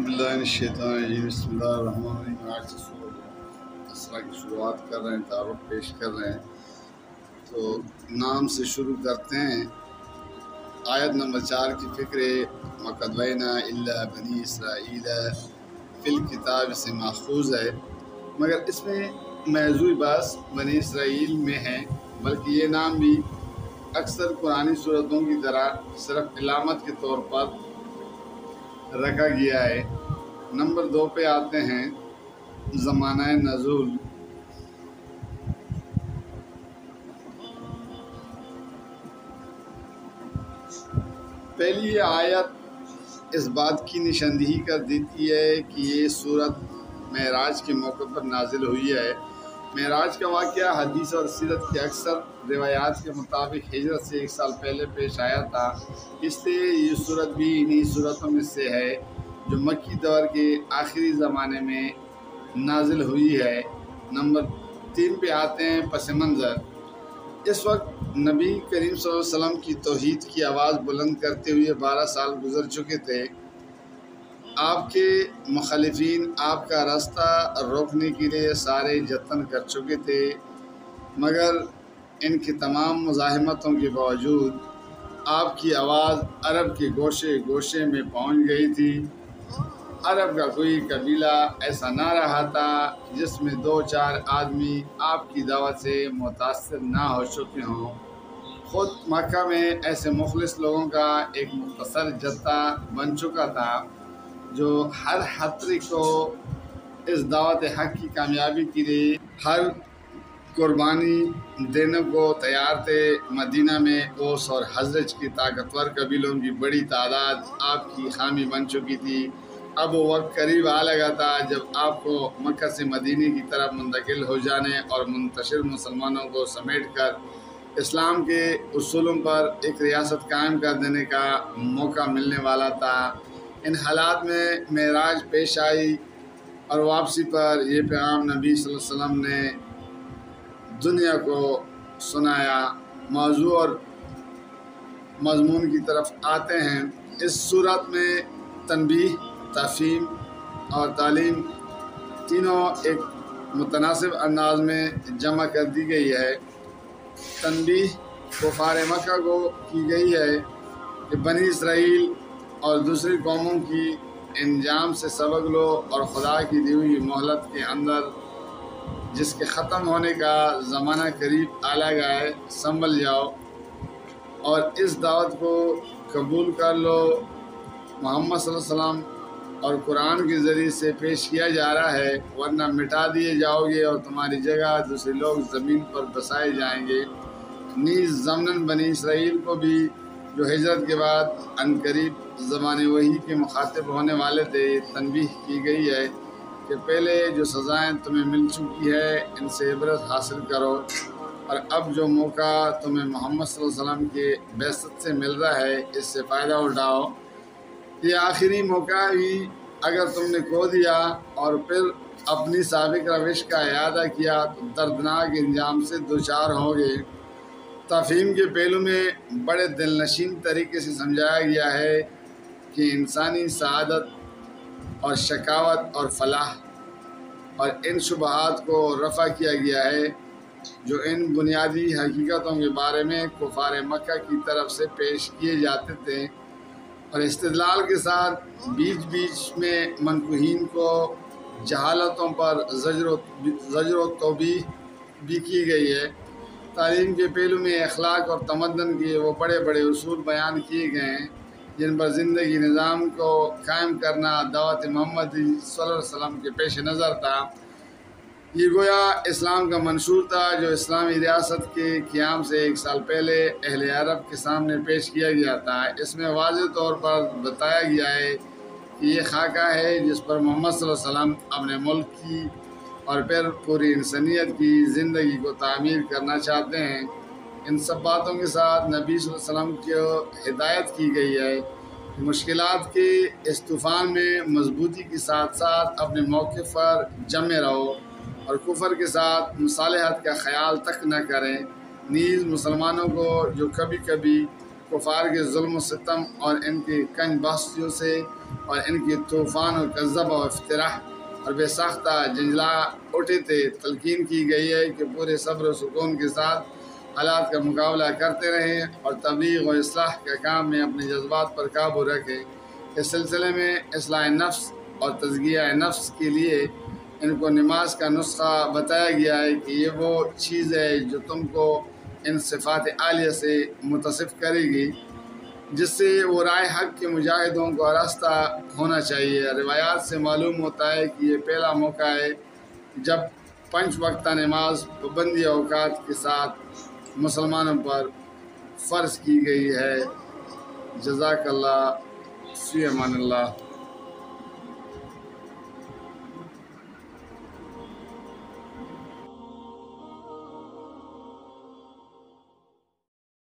बिस्मिल्लाहिर्रहमानिर्रहीम बिस्मिल्लाहिर्रहमानिर्रहीम। आज से असरा की शुरुआत कर रहे हैं, तारुफ पेश कर रहे हैं। तो नाम से शुरू करते हैं। आयत नंबर 4 की फ़िक्र मक़दवैना इल्ला बनी इसराइल फ़िल किताब से माखूज़ है, मगर इसमें मौज़ूई बात बनी इसराइल में है, बल्कि ये नाम भी अक्सर कुरानी सूरतों की तरह सिर्फ इलामत के तौर पर रखा गया है। नंबर 2 पे आते हैं, ज़माना नज़ूल। पहली ये आयत इस बात की निशानदेही कर देती है कि ये सूरत मेराज के मौके पर नाजिल हुई है। मेराज का वाक़या हदीस और सीरत के अक्सर रिवायात के मुताबिक हिजरत से 1 साल पहले पेश आया था, इसलिए ये सूरत भी इन्हीं सूरतों में से है जो मक्की दौर के आखिरी ज़माने में नाजिल हुई है। नंबर 3 पे आते हैं, पस मंज़र। इस वक्त नबी करीम सल्लल्लाहु अलैहि वसल्लम की तौहीद की आवाज़ बुलंद करते हुए 12 साल गुजर चुके थे। आपके मुखालिफिन आपका रास्ता रोकने के लिए सारे जतन कर चुके थे, मगर इनकी तमाम मुज़ाहमतों के बावजूद आपकी आवाज़ अरब के गोशे गोशे में पहुंच गई थी। अरब का कोई कबीला ऐसा ना रहा था जिसमें 2-4 आदमी आपकी दावत से मुतासिर ना हो चुके हों। ख़ुद मक्का में ऐसे मुखलिस लोगों का एक मुख्तसर जत्था बन चुका था जो हर खतरे को इस दावत हक़ की कामयाबी के लिए हर कुर्बानी देने को तैयार थे। मदीना में ओस और हज़रज की ताकतवर कबीलों की बड़ी तादाद आपकी हामी बन चुकी थी। अब वो वक्त करीब आ लगा था जब आपको मक्का से मदीने की तरफ मुंतकिल हो जाने और मुंतशिर मुसलमानों को समेट कर इस्लाम के उसूलों पर एक रियासत कायम कर देने का मौका मिलने वाला था। इन हालात में मेराज पेश आई और वापसी पर ये पैगाम नबी सल्लल्लाहु अलैहि वसल्लम ने दुनिया को सुनाया। मौजू और मज़मून की तरफ आते हैं। इस सूरत में तनबीह, तफ़हीम और तालीम तीनों एक मुतनासिब अंदाज में जमा कर दी गई है। तनबीह कुफ़ार मक्का को की गई है कि बनी इसराइल और दूसरी कौमों की इंजाम से सबक लो और खुदा की दी हुई मोहलत के अंदर जिसके ख़त्म होने का ज़माना करीब आ लगा है, संभल जाओ और इस दावत को कबूल कर लो। मोहम्मद सल्लल्लाहु अलैहि वसल्लम और कुरान के ज़रिए से पेश किया जा रहा है, वरना मिटा दिए जाओगे और तुम्हारी जगह दूसरे लोग ज़मीन पर बसाए जाएंगे। नीज़ ज़मनन बनी इसराइल को भी जो हिजरत के बाद अनकरीब ज़माने वही के मुखातिब होने वाले थे, तनबीह की गई है कि पहले जो सज़ाएँ तुम्हें मिल चुकी है इनसे इबरत हासिल करो, और अब जो मौका तुम्हें मोहम्मद सल्लल्लाहु अलैहि वसल्लम के बेअसत से मिल रहा है इससे फ़ायदा उठाओ। ये आखिरी मौका ही अगर तुमने खो दिया और फिर अपनी साबिक रविश का इरादा किया तो दर्दनाक इंजाम से दुचार होंगे। तफ़हीम के पहलू में बड़े दिलनशीन तरीके से समझाया गया है कि इंसानी सआदत और शकावत और फलाह और इन शुबहात को रफ़ा किया गया है जो इन बुनियादी हकीकतों के बारे में कुफ़ार मक्का की तरफ से पेश किए जाते थे, और इस्तिदलाल के साथ बीच बीच में मनकुहीन को जहालतों पर ज़जर तौबीह भी की गई है। तालीम के पहलू में अखलाक और तमद्दन के वो बड़े बड़े उसूल बयान किए गए हैं जिन पर ज़िंदगी निज़ाम को कायम करना दावत मोहम्मद सल्लल्लाहु अलैहि वसल्लम के पेश नज़र था। ये गोया इस्लाम का मंशूर था जो इस्लामी रियासत के क़याम से 1 साल पहले अहले अरब के सामने पेश किया गया था। इसमें वाज़ेह तौर पर बताया गया है कि ये खाका है जिस पर मोहम्मद सल्लल्लाहु अलैहि वसल्लम अपने मुल्क की और फिर पूरी इंसानियत की ज़िंदगी को तामीर करना चाहते हैं। इन सब बातों के साथ नबी सल्लल्लाहु अलैहि वसल्लम को हिदायत की गई है कि मुश्किलात के इस तूफ़ान में मजबूती के साथ साथ अपने मौक़िफ़ पर जमे रहो और कुफर के साथ मुसालहत का ख्याल तक न करें। नीज़ मुसलमानों को जो कभी कभी کفار کے ظلم و ستم اور ان کی کنج بستیوں سے اور ان کی طوفان و کذب و افتراء اور بے ساختہ جنجلا اٹھے تھے، تلقین کی گئی ہے کہ پورے صبر و سکون کے ساتھ حالات کا مقابلہ کرتے رہیں اور تبلیغ و اصلاح کے کام میں اپنے جذبات پر قابو رکھیں۔ اس سلسلے میں اصلاح نفس اور تزکیہ نفس کے لیے ان کو نماز کا نسخہ بتایا گیا ہے کہ یہ وہ چیز ہے جو تم کو ان صفات عالیہ سے متصف کرے گی جس سے وہ رائے حق کے مجاہدوں کو راستہ ہونا چاہیے۔ روایات سے معلوم ہوتا ہے کہ یہ پہلا موقع ہے جب 5 وقتہ نماز پابندی اوقات کے ساتھ مسلمانوں پر فرض کی گئی ہے۔ جزاک اللہ، فی امان اللہ۔